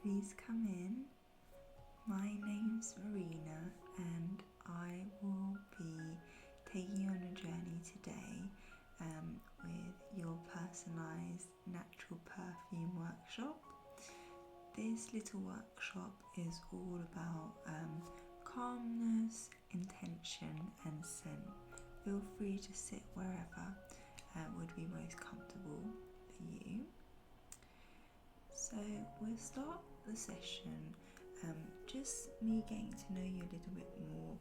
please come in. My name's Marina and I will be taking you on a journey today with your personalised natural perfume workshop. This little workshop is all about calmness, intention and scent. Feel free to sit wherever would be most comfortable for you. So we'll start the session just me getting to know you a little bit more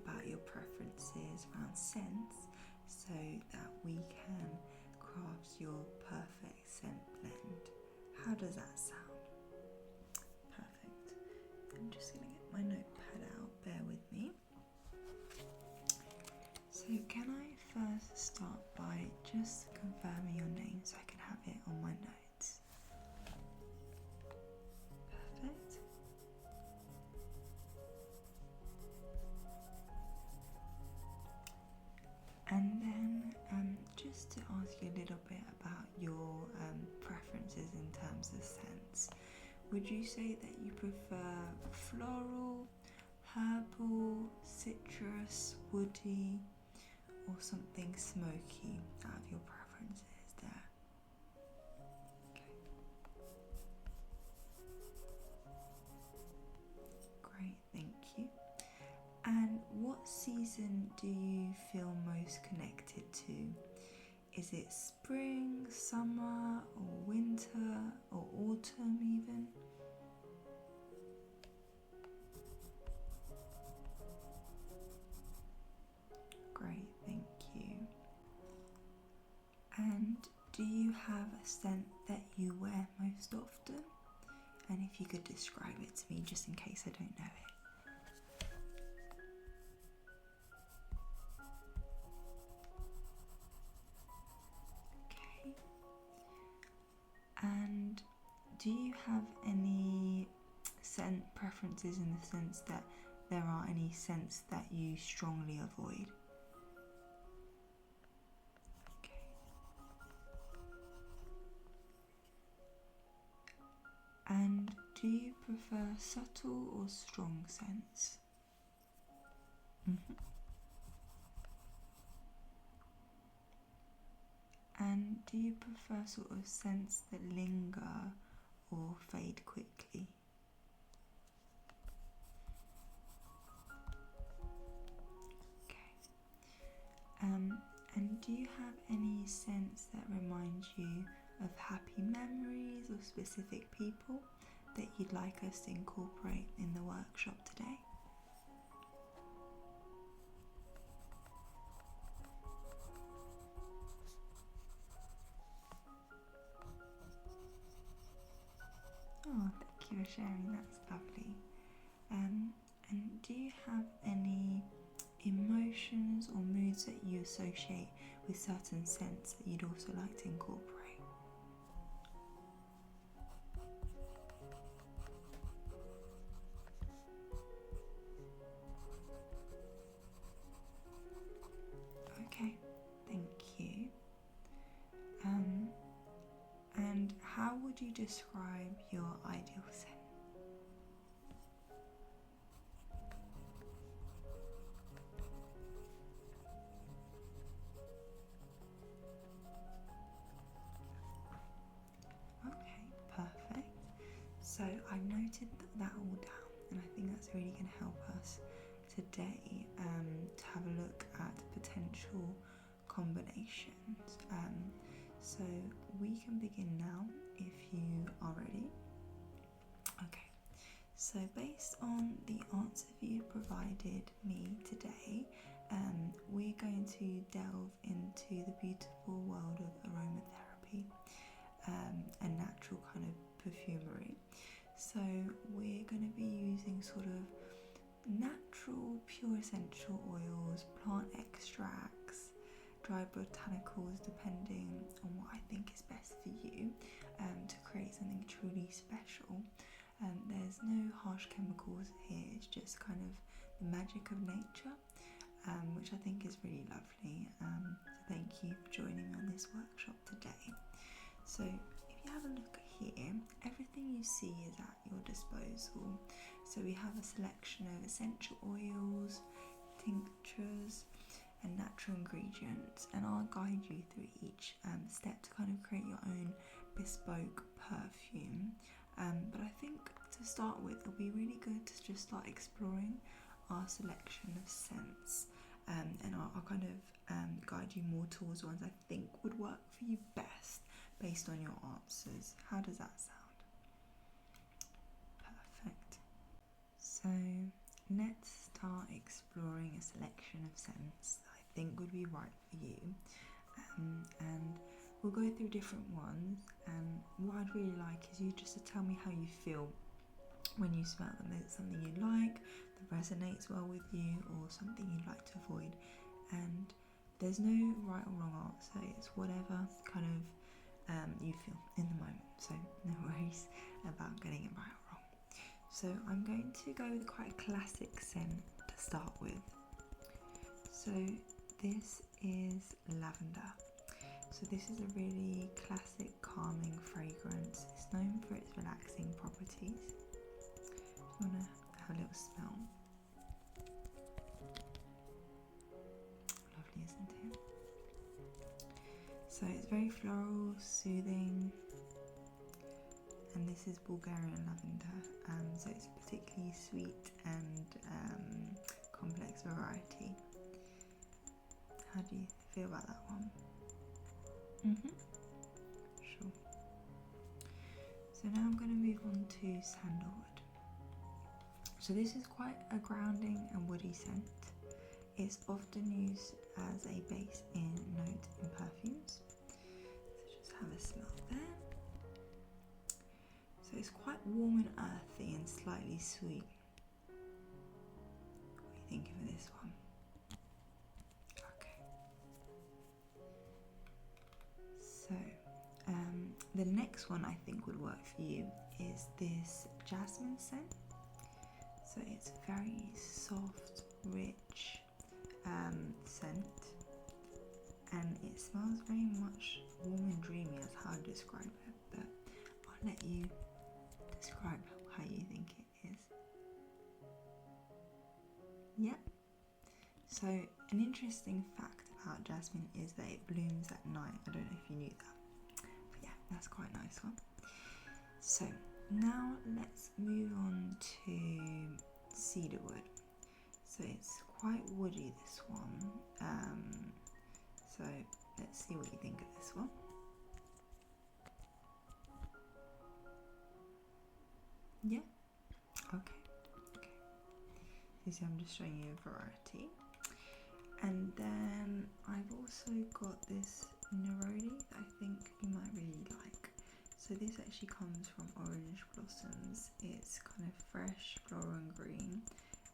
about your preferences around scents so that we can craft your perfect scent blend. How does that sound? Perfect. I'm just going to get my notepad out, bear with me. So can I first start by just confirming your name so I can have it on my notes? Perfect. And then just to ask you a little bit about your preferences in terms of scents. Would you say that you prefer floral, herbal, citrus, woody, or something smoky out of your preferences there? Okay. Great, thank you. And what season do you feel most connected to? Is it spring, summer, or winter, or autumn even? Great, thank you. And do you have a scent that you wear most often? And if you could describe it to me just in case I don't know it. Okay. And do you have any scent preferences in the sense that there are any scents that you strongly avoid? And do you prefer subtle or strong scents? And do you prefer sort of scents that linger or fade quickly? Okay. And do you have any scents that remind you of happy memories or specific people that you'd like us to incorporate in the workshop today? Oh, thank you for sharing, that's lovely. And do you have any emotions or moods that you associate with certain scents that you'd also like to incorporate? Okay, thank you. And how would you describe your ideal scent? Okay, perfect. So I've noted that all down, and I think that's really going to help us today to have a look at potential combinations. So we can begin now if you are ready. Okay, so based on the answer you provided me today, we're going to delve into the beautiful world of aromatherapy and natural kind of perfumery. So we're going to be using sort of natural pure essential oils, plant extracts, dried botanicals, depending on what I think is best for you, to create something truly special. There's no harsh chemicals here, it's just kind of the magic of nature, which I think is really lovely. So thank you for joining me on this workshop today. So if you have a look here, everything you see is at your your disposal. So we have a selection of essential oils, tinctures and natural ingredients, and I'll guide you through each step to kind of create your own bespoke perfume. But I think to start with, it'll be really good to just start exploring our selection of scents, and I'll kind of guide you more towards ones I think would work for you best based on your answers. How does that sound? Perfect. So let's start exploring a selection of scents that I think would be right for you, and we'll go through different ones, and what I'd really like is you just to tell me how you feel when you smell them. Is it something you like, that resonates well with you, or something you'd like to avoid? And there's no right or wrong answer, it's whatever kind of you feel in the moment, so no worries about getting it right or wrong. So I'm going to go with quite a classic scent to start with. So this is lavender. So this is a really classic calming fragrance. It's known for its relaxing properties. Just want to have a little smell. Lovely, isn't it? So it's very floral, soothing, and this is Bulgarian lavender, so it's a particularly sweet and complex variety. How do you feel about that one? Sure. So now I'm going to move on to sandalwood. So this is quite a grounding and woody scent. It's often used as a base in note in perfumes. So just have a smell there. So it's quite warm and earthy and slightly sweet. What are you thinking of this one? Okay. So the next one I think would work for you is this jasmine scent. So it's very soft, rich scent, and it smells very much warm and dreamy, as how I describe it, but I'll let you describe how you think it is. Yeah. So an interesting fact about jasmine is that it blooms at night. I don't know if you knew that, but yeah, that's quite a nice one. So now let's move on to cedarwood. So it's quite woody, this one. So let's see what you think of this one. Yeah? Okay. You see, I'm just showing you a variety. And then I've also got this neroli that I think you might really like. So this actually comes from orange blossoms. It's kind of fresh, floral and green,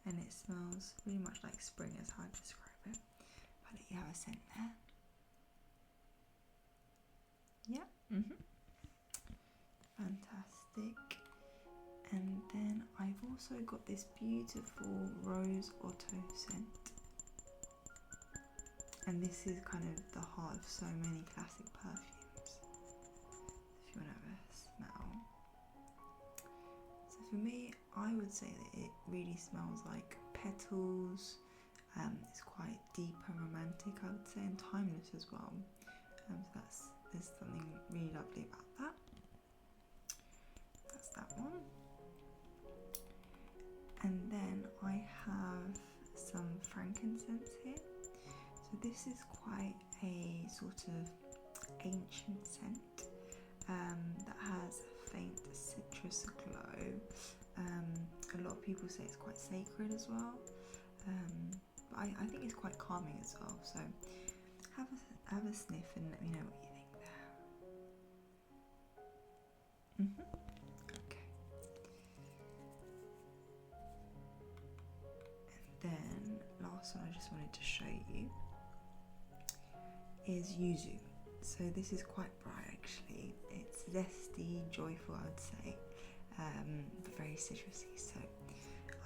and it smells really much like spring, as how I describe it. I'll let you have a scent there. Yeah. Fantastic. And then I've also got this beautiful rose otto scent. And this is kind of the heart of so many classic perfumes, if you want to have a smell. So for me, I would say that it really smells like petals. It's quite deep and romantic, I would say, and timeless as well. So there's something really lovely about that. That's that one. And then I have some frankincense here. So this is quite a sort of ancient scent that has a faint citrus glow. A lot of people say it's quite sacred as well, but I think it's quite calming as well. So have a sniff and let me know what you think there. Okay. And then last one I just wanted to show you is yuzu. So this is quite bright actually. It's zesty, joyful, I would say, but very citrusy. So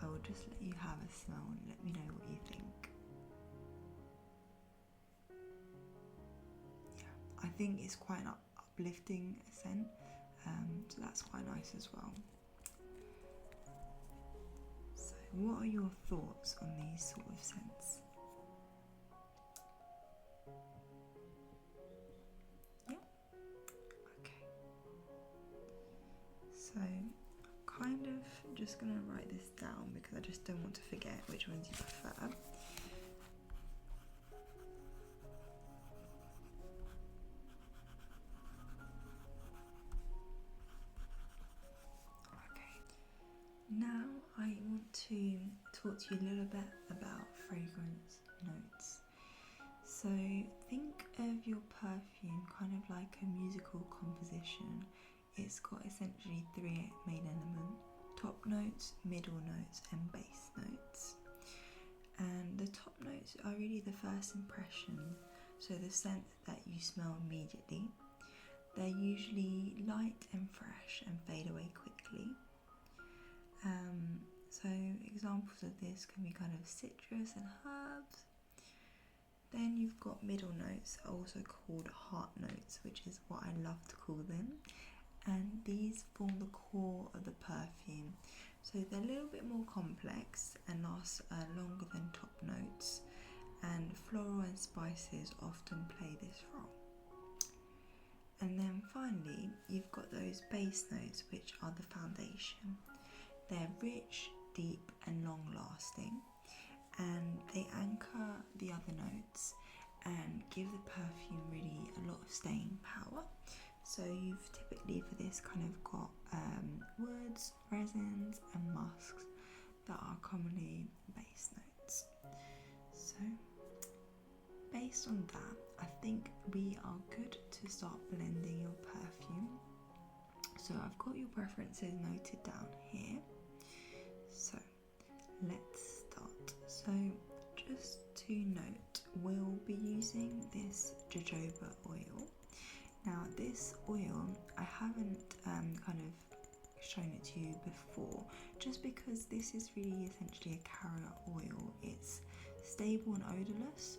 I will just let you have a smell and let me know what you think. Yeah, I think it's quite an uplifting scent, so that's quite nice as well. what are your thoughts on these sort of scents? Yeah? Okay. So, kind of just going to write this down because I just don't want to forget which ones you prefer. Now I want to talk to you a little bit about fragrance notes. So think of your perfume kind of like a musical composition. It's got essentially three main elements: top notes, middle notes and bass notes. And the top notes are really the first impression, so the scent that you smell immediately. They're usually light and fresh and fade away quickly. So examples of this can be kind of citrus and herbs. Then you've got middle notes, also called heart notes, which is what I love to call them. And these form the core of the perfume. So they're a little bit more complex and last longer than top notes. And floral and spices often play this role. And then finally, you've got those base notes, which are the foundation. They're rich, deep and long lasting, and they anchor the other notes and give the perfume really a lot of staying power. So you've typically for this kind of got woods, resins and musks that are commonly base notes. So based on that, I think we are good to start blending your perfume. So I've got your preferences noted down here. So let's start. So just to note, we'll be using this jojoba oil. Now this oil, I haven't kind of shown it to you before, just because this is really essentially a carrier oil. It's stable and odorless,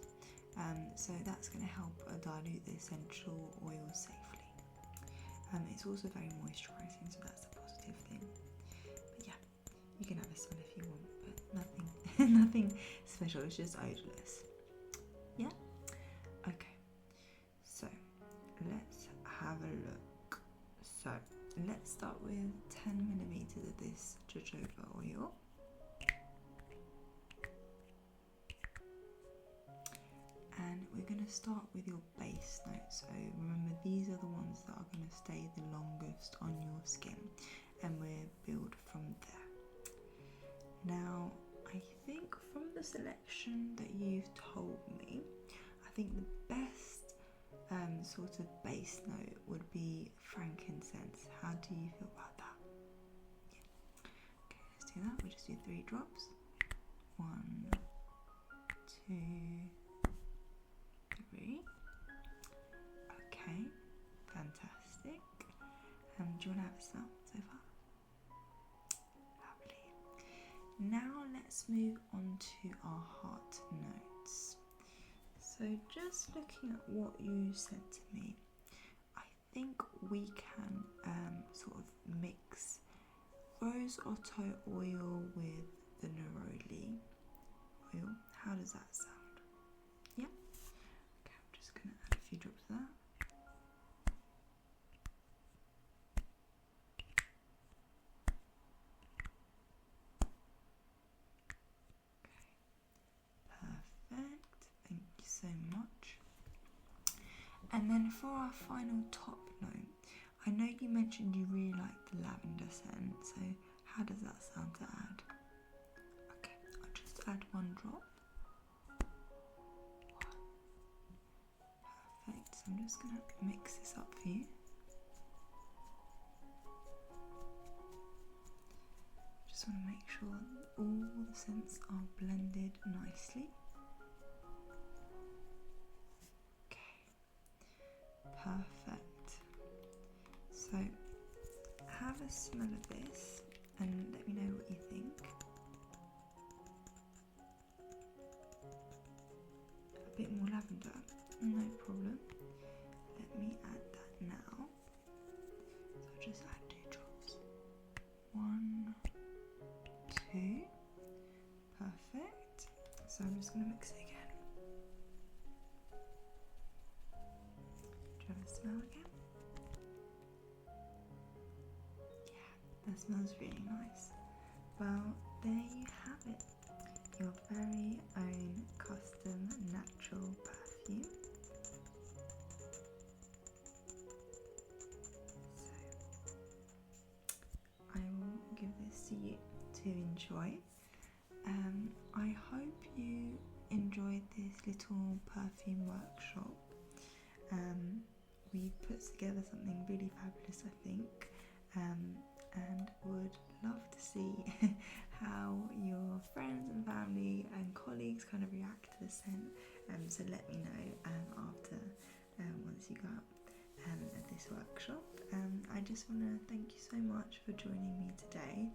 so that's going to help dilute the essential oil safely. It's also very moisturising, so that's a positive thing. But yeah, you can have a smell if you want, but nothing special, it's just odorless. Yeah? Okay, so let's have a look. So let's start with 10ml of this jojoba oil. And we're going to start with your base notes. So remember, these are the ones that are going to stay the longest on your skin, and we'll build from there. Now, I think from the selection that you've told me, I think the best sort of base note would be frankincense. How do you feel about that? Yeah. Okay, let's do that. We'll just do 3 drops. 1, 2, 3. Okay, fantastic. Do you want to have a smell so far? Lovely. Now let's move on to our heart notes. So just looking at what you said to me, I think we can sort of mix rose otto oil with the neroli oil. How does that sound? Yeah? Okay, I'm just going to add a few drops of that. Perfect, thank you so much. And then for our final top note, I know you mentioned you really like the lavender scent, so how does that sound to add? Okay, I'll just add 1 drop. 1. Perfect, so I'm just going to mix this up for you. Just want to make sure that all the scents are blended nicely. Perfect. So have a smell of this and let me know what you think. A bit more lavender, no problem. Let me add that now. So I'll just add 2 drops. 1, 2. So I'm just going to mix it again. Do you have a smell again? Yeah, that smells really nice. Well, there you have it. Your very own custom natural perfume. So I will give this to you to enjoy. I hope you enjoyed this little perfume workshop. We've put together something really fabulous, I think, and would love to see how your friends and family and colleagues kind of react to the scent. So let me know after once you go out at this workshop. I just want to thank you so much for joining me today.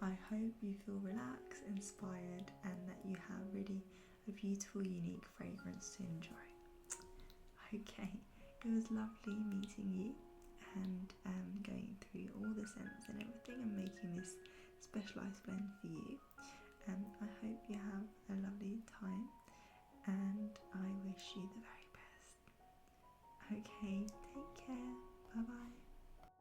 I hope you feel relaxed, inspired, and that you have really a beautiful, unique fragrance to enjoy. Okay, it was lovely meeting you and going through all the scents and everything and making this specialised blend for you. I hope you have a lovely time and I wish you the very best. Okay,